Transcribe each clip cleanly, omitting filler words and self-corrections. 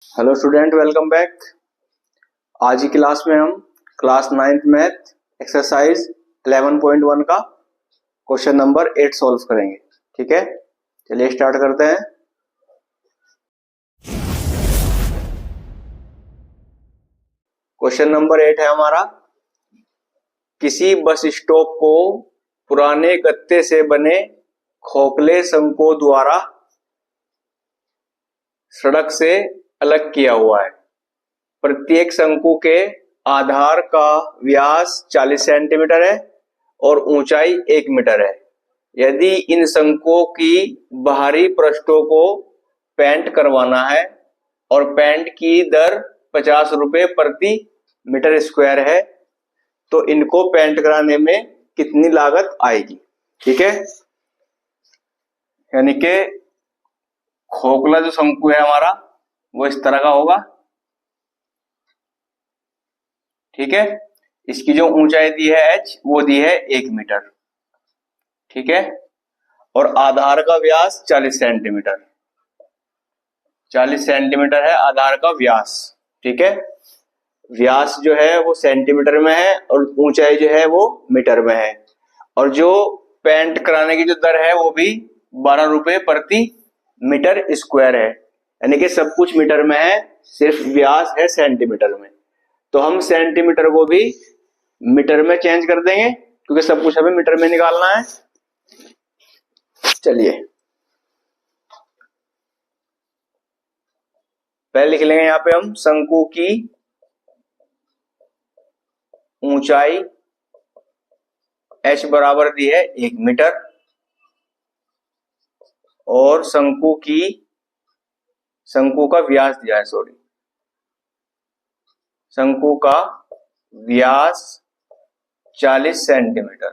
Hello student, welcome back. आज की class में हम क्लास 9th मैथ एक्सरसाइज 11.1 का क्वेश्चन नंबर 8 सॉल्व करेंगे। ठीक है, चलिए स्टार्ट करते हैं। क्वेश्चन नंबर 8 है हमारा, किसी बस स्टॉप को पुराने गत्ते से बने खोखले शंकों द्वारा सड़क से अलग किया हुआ है। प्रत्येक शंकु के आधार का व्यास 40 सेंटीमीटर है और ऊंचाई 1 मीटर है। यदि इन शंकुओं की बाहरी पृष्ठों को पेंट करवाना है और पेंट की दर 50 रुपए प्रति मीटर स्क्वायर है, तो इनको पेंट कराने में कितनी लागत आएगी। ठीक है, यानी कि खोखला जो शंकु है हमारा वो इस तरह का होगा। ठीक है, इसकी जो ऊंचाई दी है h वो दी है 1 मीटर। ठीक है, और आधार का व्यास 40 सेंटीमीटर। 40 सेंटीमीटर है आधार का व्यास। ठीक है, व्यास जो है वो सेंटीमीटर में है और ऊंचाई जो है वो मीटर में है। और जो पेंट कराने की जो दर है वो भी 12 रुपए प्रति मीटर स्क्वायर है, यानी कि सब कुछ मीटर में है, सिर्फ व्यास है सेंटीमीटर में। तो हम सेंटीमीटर को भी मीटर में चेंज कर देंगे क्योंकि सब कुछ हमें मीटर में निकालना है। चलिए पहले लिख लेंगे यहां पे हम शंकु की ऊंचाई h बराबर दी है 1 मीटर और शंकु का व्यास दिया है, शंकु का व्यास 40 सेंटीमीटर।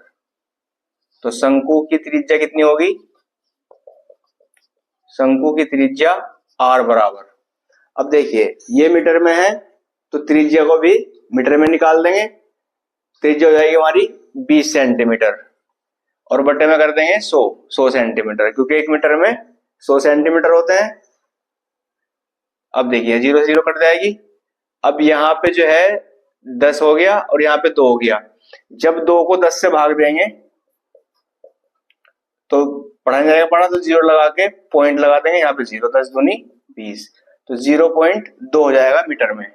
तो शंकु की त्रिज्या कितनी होगी? शंकु की त्रिज्या r बराबर, अब देखिए ये मीटर में है तो त्रिज्या को भी मीटर में निकाल देंगे। त्रिज्या हो जाएगी हमारी 20 सेंटीमीटर और बटे में कर देंगे 100 सेंटीमीटर, क्योंकि 1 मीटर में 100 सेंटीमीटर होते हैं। अब देखिए 0 से 0 कट जाएगी। अब यहाँ पे जो है 10 हो गया और यहाँ पे 2 हो गया। जब 2 को 10 से भाग देंगे तो पढ़ाने जाएगा पढ़ा, तो 0 लगा के पॉइंट लगा देंगे यहाँ पे 0, 10 दूनी 20, तो 0.2 हो जाएगा मीटर में,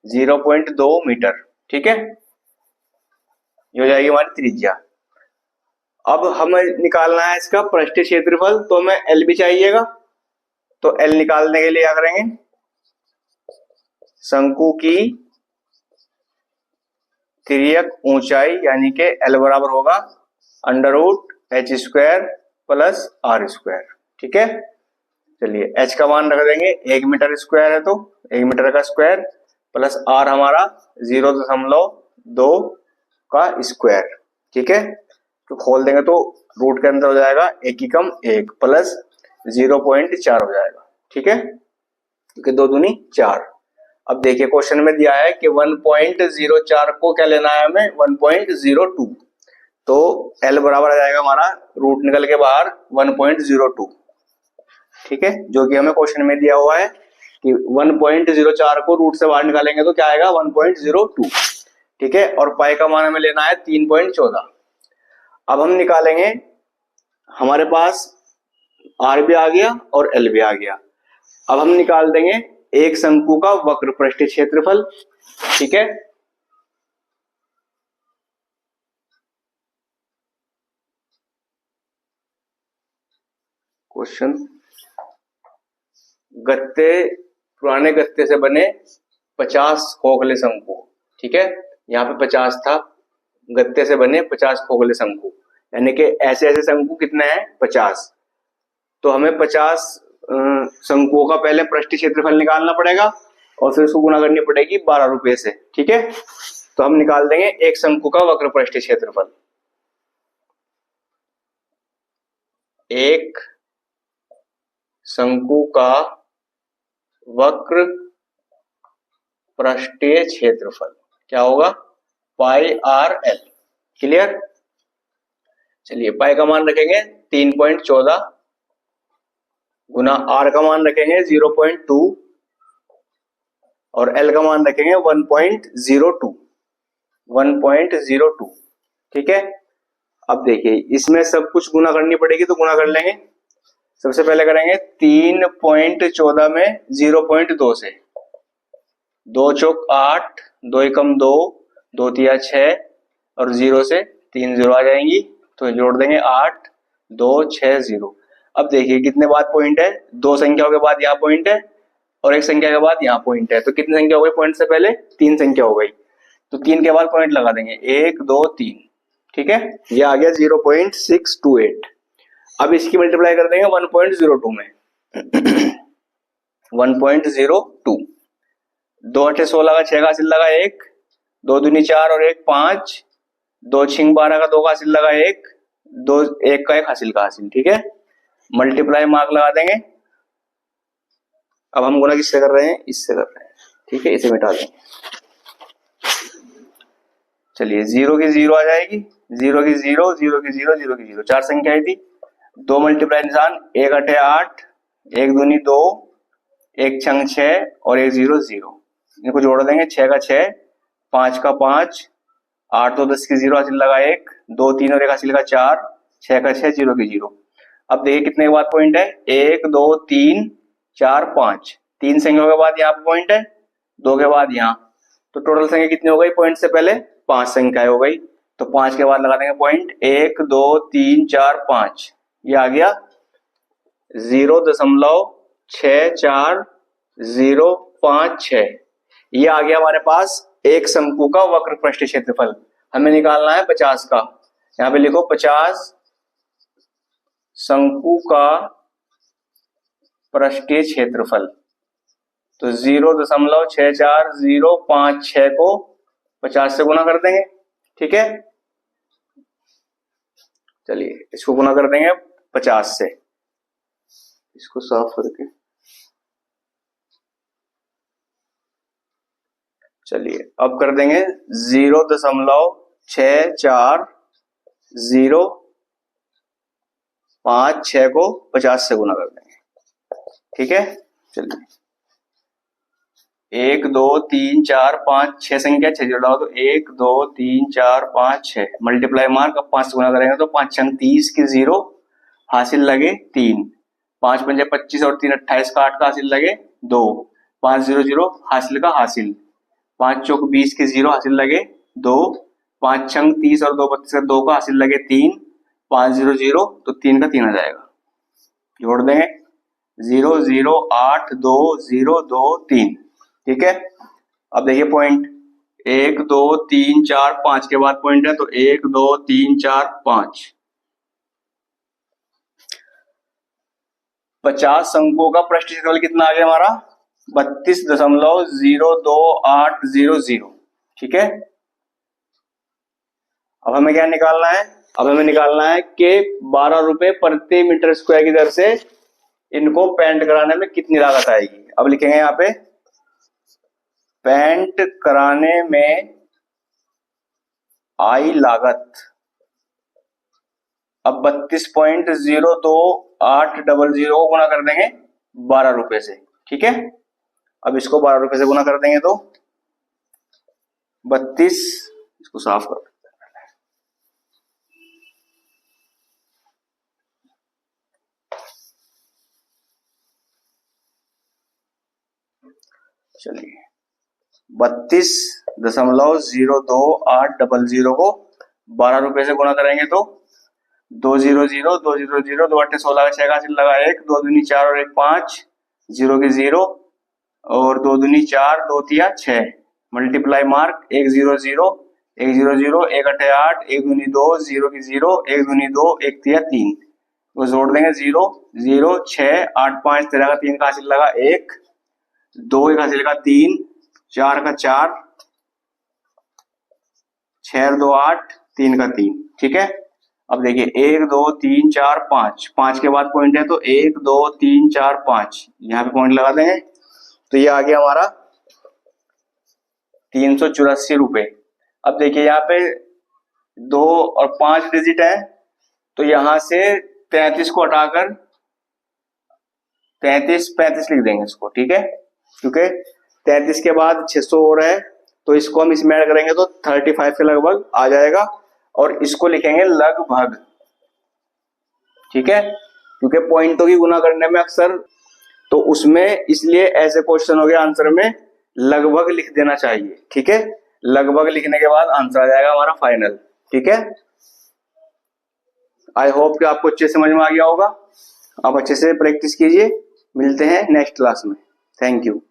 0.2 मीटर। ठीक है, ये हो जाएगी हमारी त्रिज्या। अब हमें निकालना है इसका पृष्ठीय क्षेत्रफल, तो हमें L भी चाहिएगा। तो L निकालने के लिए क्या करेंगे, शंकु की तिर्यक ऊंचाई यानी कि L बराबर होगा √h² प्लस r स्क्वायर। ठीक है, चलिए h का मान रख देंगे 1 मीटर स्क्वायर है तो 1 मीटर का स्क्वायर प्लस r हमारा 0.2 का स्क्वायर। ठीक है, तो खोल देंगे तो रूट के अंदर हो जाएगा 1 एकम 1 प्लस 0.4 हो जाएगा। ठीक है, क्योंकि 2 दूनी 4। अब देखिए क्वेश्चन में दिया है कि 1.04 को क्या लेना है हमें, 1.02, तो L बराबर आ जाएगा हमारा रूट निकल के बाहर 1.02। ठीक है, जो कि हमें क्वेश्चन में दिया हुआ है कि 1.04 को रूट से बाहर निकालेंगे तो क्या आएगा 1.02। ठीक है, और पाई का मान हमें लेना है 3.14। अब हम निकालेंगे, हमारे पास R भी आ गया और L भी आ गया। अब हम निकाल देंगे एक शंकु का वक्र पृष्ठीय क्षेत्रफल। ठीक है, क्वेश्चन, पुराने गत्ते से बने 50 खोखले शंकु। ठीक है, यहाँ पे 50 था, गत्ते से बने 50 खोखले शंकु, यानी कि ऐसे ऐसे शंकु कितने हैं 50। तो हमें 50 शंकुओं का पहले पृष्ठीय क्षेत्रफल निकालना पड़ेगा और फिर उसको गुणा करनी पड़ेगी 12 रुपए से। ठीक है, तो हम निकाल देंगे एक शंकु का वक्र पृष्ठीय क्षेत्रफल। एक शंकु का वक्र पृष्ठीय क्षेत्रफल क्या होगा, पाई आर एल। क्लियर, चलिए पाई का मान रखेंगे 3.14 गुना r का मान रखेंगे 0.2 और एल का मान रखेंगे 1.02, 1.02। ठीक है, अब देखिए इसमें सब कुछ गुना करनी पड़ेगी तो गुना कर लेंगे। सबसे पहले करेंगे 3.14 में 0.2 से, 2 चौक 8, 2 एकम 2, 2 तिया 6 और 0 से 3 0 आ जाएंगी तो जोड़ देंगे 8 2 6 0। अब देखिए कितने बाद पॉइंट है, 2 संख्याओं के बाद यहाँ पॉइंट है और एक संख्या के बाद यहाँ पॉइंट है, तो कितनी संख्या हो गई पॉइंट से पहले, 3 संख्या हो गई, तो 3 के बाद पॉइंट लगा देंगे 1 2 3। ठीक है, ये आ गया 0.628। अब इसकी मल्टीप्लाई कर देंगे 1.02 में 1.02, 2 8 16 का 6 का हासिल लगा 1, 2 दूनी 4 और 1 5, 2 6 12 का 2 का हासिल लगा 1, 2 1 का 1 हासिल का हासिल। ठीक है, मल्टीप्लाई मार्क लगा देंगे। अब हम गुना किससे कर रहे हैं, इससे कर रहे हैं। ठीक है, इसे मिटा देंगे। चलिए 0 की 0 आ जाएगी, 0 की 0, 0 की 0, 0 की 0, 4 संख्या थी। 2 मल्टीप्लाई निशान, 1 8 8, 1 दूनी 2, 1 छंग 6 और 1 0 0। इनको जोड़ देंगे, 6 का 6, 5 का 5, 8 2 10 की 0 हासिल लगा 1, 2 3 और 1 हासिल का 4, 6 का 6 0 की 0। अब देखिए कितने के बाद पॉइंट है, 1 2 3 4 5, 3 संख्याओं के बाद यहाँ पे पॉइंट है, 2 के बाद यहाँ, तो टोटल संख्या कितनी हो गई पॉइंट से पहले, 5 संख्याएं हो गई। तो 5 के बाद लगा देंगे पॉइंट, 1 2 3 4 5, ये आ गया 0.6405 ये आ गया हमारे पास एक शंकु का वक्र पृष्ठ क्षेत्रफल। हमें निकालना है 50 का, यहाँ पे लिखो 50 शंकु का पृष्ठीय क्षेत्रफल। तो 0.6405 को 50 से गुना कर देंगे। ठीक है, चलिए इसको गुना कर देंगे 50 से, इसको साफ करके, चलिए अब कर देंगे 0.6405 को 50 से गुना कर देंगे। ठीक है, चलिए 1 2 3 4 5 6 संख्या 6 जोड़ाओ तो 1 2 3 4 5 6, मल्टीप्लाई मार्क, अब 5 से गुना करेंगे तो 5 छंग 30 की 0 हासिल लगे 3, 5 पंजे 25 और 3 28 का 8 का हासिल लगे 2, 5 0 0 हासिल का हासिल, 5 चौक 20 की 0 हासिल लगे 2, 5 छंग 30 और 2 32 का 2 का हासिल लगे 3, 5 0 0 तो 3 का 3 आ जाएगा। जोड़ देंगे 0 0 8 2 0 2 3। ठीक है, अब देखिए पॉइंट 1 2 3 4 5 के बाद पॉइंट है, तो 1 2 3 4 5, 50 अंकों का पृष्ठ क्षेत्रफल कितना आ गया हमारा, 32.02800। ठीक है, अब हमें क्या निकालना है, अब हमें निकालना है कि 12 रुपए प्रति मीटर स्क्वायर की दर से इनको पेंट कराने में कितनी लागत आएगी। अब लिखेंगे यहाँ पे पेंट कराने में आई लागत। अब 32.02800 को गुना कर देंगे 12 रुपए से। ठीक है, अब इसको 12 रुपए से गुना कर देंगे तो 32, इसको साफ कर, चलिए 32.02800 को 12 रुपए से गुना करेंगे तो 2 0 0 2 0 0 2 8 16 का 6 का हासिल लगा 1, 2 दूनी 4 और 1 5, 0 की 0 और 2 दूनी 4 2 तिया 6, मल्टीप्लाई मार्क 1 0 0 1 0 0 1 8 8 1 दूनी 2 0 की 0 1 दूनी 2 1 तिया 3, तो जोड़ देंगे 0 0 6 8 5 13 का 3 का हासिल लगा 1, 2 एक हासिल का 3, 4 का 4, 6 2 8 3 का 3। ठीक है, अब देखिए 1 2 3 4 5, 5 के बाद पॉइंट है तो 1 2 3 4 5, यहाँ पे पॉइंट लगा देंगे तो ये आ गया हमारा 384 रुपए। अब देखिए यहाँ पे 2 और 5 डिजिट है तो यहां से 33 को हटाकर 33 35 लिख देंगे इसको। ठीक है, क्योंकि 33 के बाद 600 हो रहा है, तो इसको हम इसमें ऐड करेंगे तो 35 के लगभग आ जाएगा, और इसको लिखेंगे लगभग। ठीक है, क्योंकि पॉइंटों की गुना करने में अक्सर तो उसमें, इसलिए ऐसे क्वेश्चन हो गया आंसर में लगभग लिख देना चाहिए। ठीक है, लगभग लिखने के बाद आंसर आ जाएगा हमारा फाइनल। ठीक है, आई होप कि आपको अच्छे से समझ में आ गया होगा। आप अच्छे से प्रैक्टिस कीजिए, मिलते हैं नेक्स्ट क्लास में। Thank you.